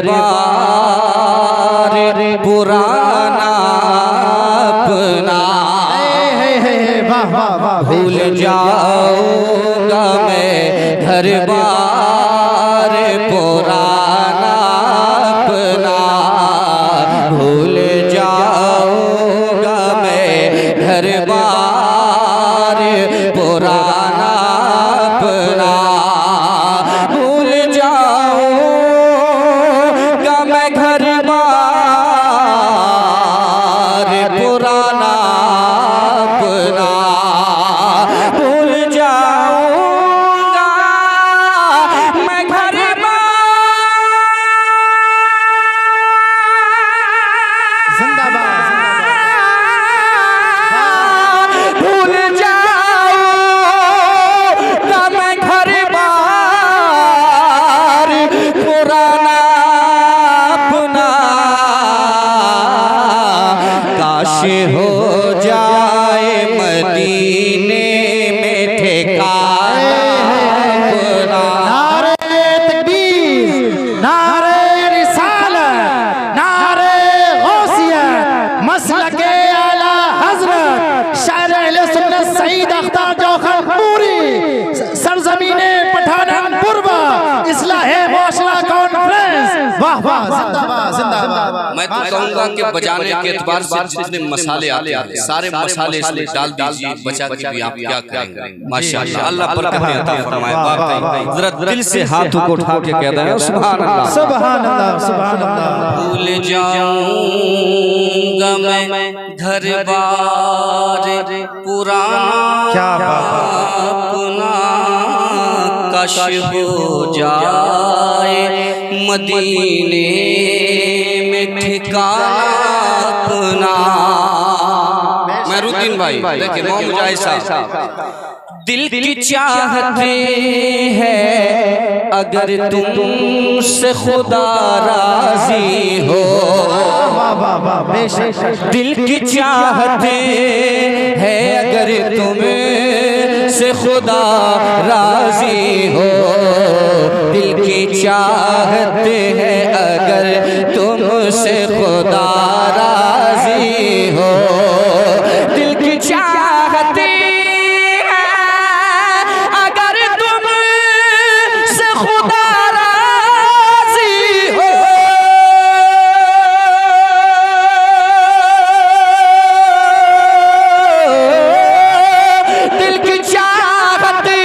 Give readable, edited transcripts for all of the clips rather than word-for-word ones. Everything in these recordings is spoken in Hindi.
बार पुराना अपना भूल जाऊंगा मैं घर बार पुराना अपना भूल जाऊंगा मैं घर बार पुराना अपना भूल जाऊंगा मैं घर बार पुराना अपना भूल जाऊंगा मैं घर भूल जाऊंगा मैं घर बार पुराना अपना काश हो जाए मदीने में ठिकाना अपना। नारे तकबीर, नारे रिसालत, नारे गौसियत, मसलके आला हजरत शायर अहले सुन्नत सईद अख्तर जौहरपुरी, सरजमीने पठानपुर इस्लाहे मुआशरा कॉन्फ्रेंस। वाह वाह, जिंदाबाद जिंदाबाद। मैं तो कहूंगा कि बजाने के एतबार से जितने मसाले आते हैं सारे मसाले इसमें डाल दीजिए, बचा के भी आप क्या करेंगे। माशाअल्लाह, अल्लाह बरकत अता फरमाए। जरा दिल से हाथों को उठा के कह दें सुभान अल्लाह सुभान अल्लाह सुभान अल्लाह। भूल जाऊंगा मैं घर बार पुराना क्या बात अपना काश हो जाए मदीने में ठिकाना अपना। मेहरुद्दीन भाई देखिए, मोहम्मद मुजाहिद साहब दिल की चाहते हैं अगर तुमसे खुदा राजी हो, दिल की चाहते हैं अगर तुमसे खुदा राजी हो, दिल की चाहते हैं अगर तुमसे खुदा राजी हो, दिल की चाहते अगर तुमसे खुदा राजी हो, दिल की चाहते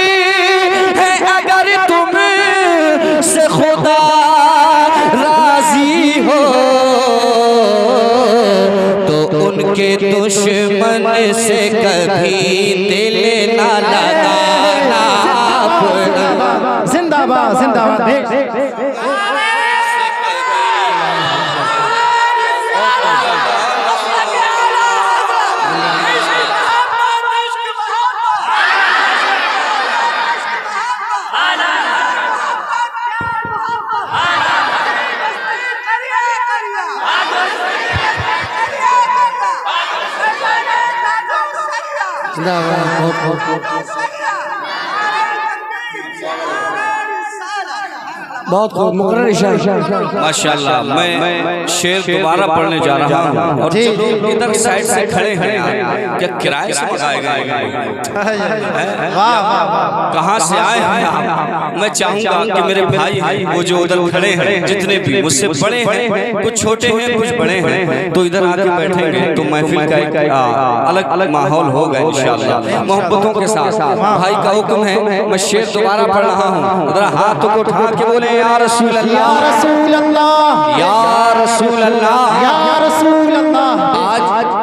हैं अगर तुमसे खुदा राजी हो, तो उनके दुश्मन से कभी दिल ना लगाना अपना। जिंदाबाद जिंदाबाद। बहुत खूब मुकर्रर इशारा। माशाअल्लाह, मैं शेर दोबारा पढ़ने जा रहा हूँ और इधर साइड से खड़े हैं क्या किराए से मंगाए गए? कहाँ से आए हैं आप? मैं चाहूँगा कि मेरे भाई वो जो उधर खड़े हैं जितने भी मुझसे बड़े हैं, कुछ छोटे हैं कुछ बड़े हैं, तो इधर आके बैठेंगे तो महफिल का एक अलग अलग माहौल होगा इंशाअल्लाह मोहब्बतों के साथ। भाई का हुक्म है, मैं शेर दोबारा पढ़ रहा हूँ, उधर हाथ को उठा के बोले या रसूल अल्लाह, या रसूल अल्लाह, या रसूल अल्लाह, या रसूल अल्लाह।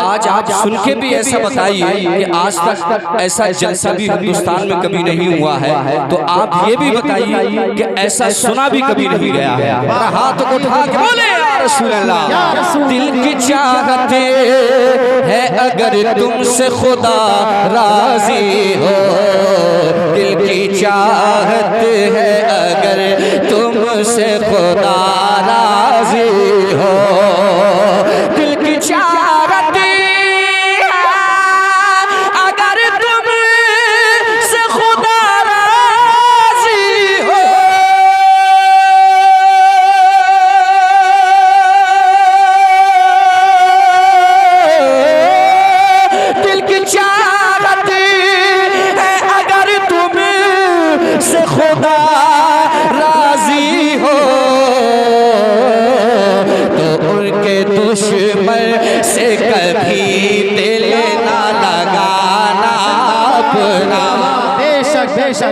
आज आप सुन के भी ऐसा बताइए कि आज तक ऐसा जलसा भी हिंदुस्तान में कभी नहीं हुआ है, तो आप ये भी बताइए कि ऐसा सुना भी कभी नहीं गया है। हाथ को उठा के बोले या रसूल अल्लाह। दिल की चाहते है अगर तुमसे खुदा राजी हो, दिल की चाहत है अगर तुमसे खुदा राजी हो, दिल की चाहत अगर तुमसे खुदा राजी हो,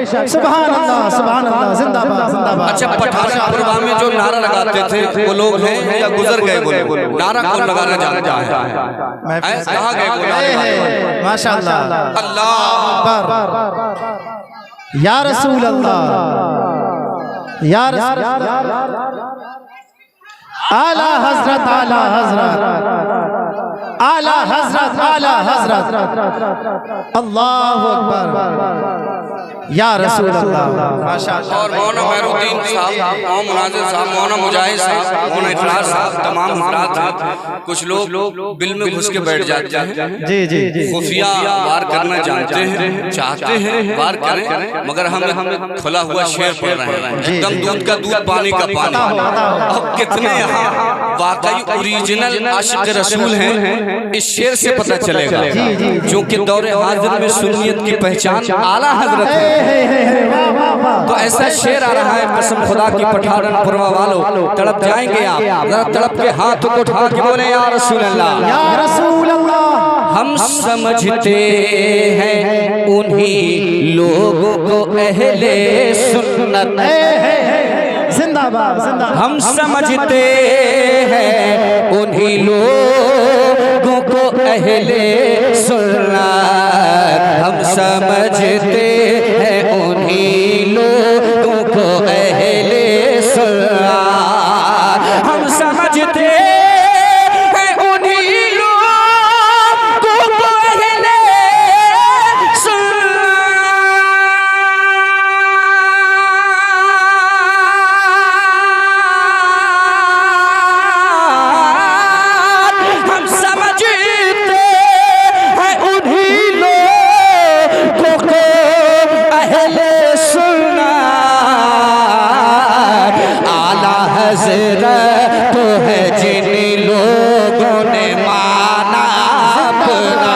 सुभान अल्लाह जिंदाबाद जिंदाबाद। अच्छा, पठान पुरवा में जो नारा लगाते थे वो लोग हैं या गुजर गए? वो नारा कौन लगाना जानता है? कहाँ गए? माशाअल्लाह, अल्लाह अकबर, या रसूल अल्लाह, या रसूल आला हजरत, आला हजरत, आला हजरत, आला हजरत, अल्लाहु अकबर, या रसूल अल्लाह। माशाअल्लाह। और मौलाना खैरुद्दीन साहब, मौलाना मुनाजिर साहब, मौलाना मुजाहिद साहब, मौलाना इखलास साहब, तमाम हजरात हैं। कुछ लोग बिल में घुस के बैठ जाते हैं। जी जी जी। खुफिया वार करना जानते हैं, चाहते हैं वार करें, मगर हम खुला हुआ शेर पढ़ रहे हैं, एकदम दूध का दूध, पानी का पानी। अब कितने यहाँ वाकई ओरिजिनल आशिक रसूल हैं, इस शेर से पता चलेगा। क्योंकि दौरे हाजिर में सुन्नियत की पहचान आला हजरत है। तो ऐसा शेर आ रहा है, कसम खुदा की पठान पुरवा वालों, तड़प जाएंगे आप। जरा तड़प के हाथ को उठा के बोले या रसूल अल्लाह, या रसूल अल्लाह। हम समझते हैं उन्हीं लोगों को अहले सुन्नत, जिंदाबाद जिंदाबाद। हम समझते हैं उन्हीं लोगों को अहले सुन्नत, हम समझते हैं उन्हीं लोगों को अहले सुन्नत, हम समझते हैं उन्हीं लोगों को अहले सुन्नत, हम समझते हैं उन्हीं लोगों को अहले सुन्नत, आला हज़रत तो है जिन लोगों ने माना अपना।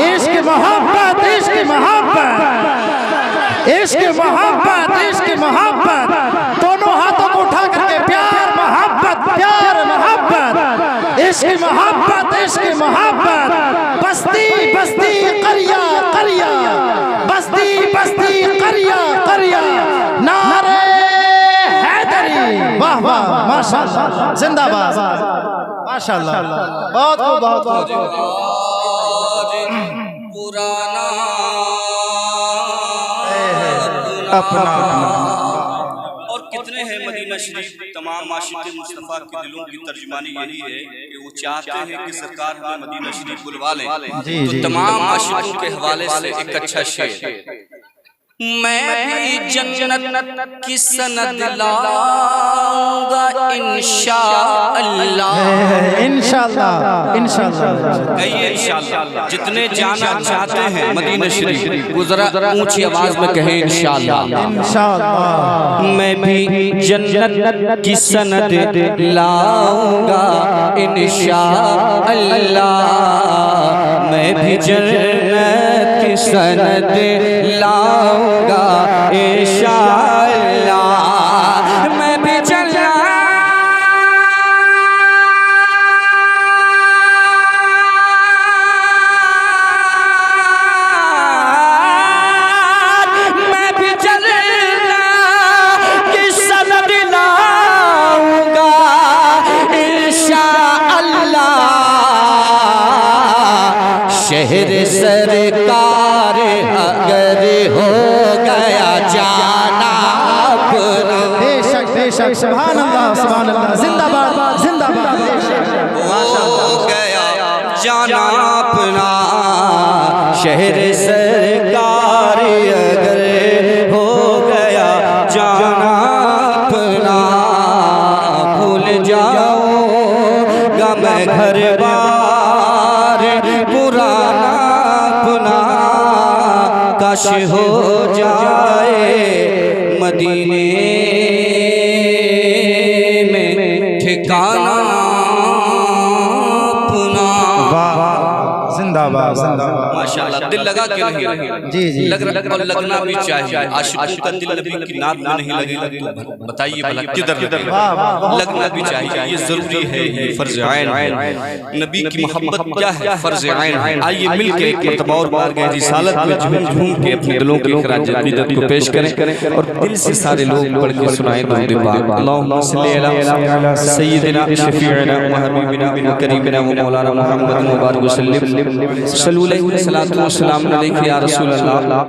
इश्क मोहब्बत, इश्क मोहब्बत, इश्क मोहब्बत, इश्क मोहब्बत, दोनों हाथों को उठा करके प्यार मोहब्बत, प्यार मोहब्बत, इश्क मोहब्बत, इश्क मोहब्बत। बस्ती बस्ती करिया करिया, बस्ती बस्ती करिया करिया, नारे हैदरी। वाह वाह, माशाअल्लाह, जिंदाबाद, माशाअल्लाह, बहुत खूब, बहुत खूब। पुराना अपना और कितने हैं मदीना शरीफ, तमाम आशिक़ मुस्तफ़ा के दिलों की तर्जुमानी यही है कि वो चाहते हैं कि सरकार हमें मदीना शरीफ बुलवा लें। तो तमाम आशिक़ों के हवाले से एक अच्छा शेर, मैं भी जन्नत की सनद लाऊंगा इंशाअल्लाह, इंशाअल्लाह, इंशाअल्लाह, कहिए इंशाअल्लाह। जितने जाना चाहते हैं मदीना शरीफ, वो जरा ऊंची आवाज में कहें इंशाअल्लाह, इंशाअल्लाह। मैं भी जन्नत की सनद लाऊंगा इंशाअल्लाह, मैं भी जन्नत की सनद लाऊंगा इंशाअल्लाह, मैं भी शहर सरकार अगर हो गया जाना अपना, बेशक बेशक, सुभान अल्लाह, सुभान अल्लाह, जिंदाबाद जिंदाबाद, हो गया जाना अपना, शहर सरकार अगर हो गया जाना अपना, भूल जाऊंगा मैं घर बार पुराना अपना, काश हो जाए मदीने में ठिकाना अपना। वाह, जिंदाबाद। जिंदाबाद जिंदाबाद। माशाल्लाह, दिल लगा के नहीं रहे। जी जी और लगना भी चाहिए। आशिकों का दिल नबी की नात में नहीं लगेगा तो बताइए भला किधर लगेगा? लगना भी चाहिए, ये जरूरी है, ये फर्ज आइन है। नबी की मोहब्बत क्या है? फर्ज आइन है। आइए मिलके एक मरतबा और बारगाह रिसालत में झूम झूम के अपने दिलों के खराज अक़ीदत को पेश करें और दिल से सारे लोग पढ़ के सुनाएं दुरूद पाक। अल्लाहुम्मा सल्ली अला सय्यिदिना शफीअना व हबीबिना व करीमिना व मौलाना मुहम्मद मुबारक वसल्लम सल्लल्लाहु अलैहि वसल्लम या रसूल अल्लाह।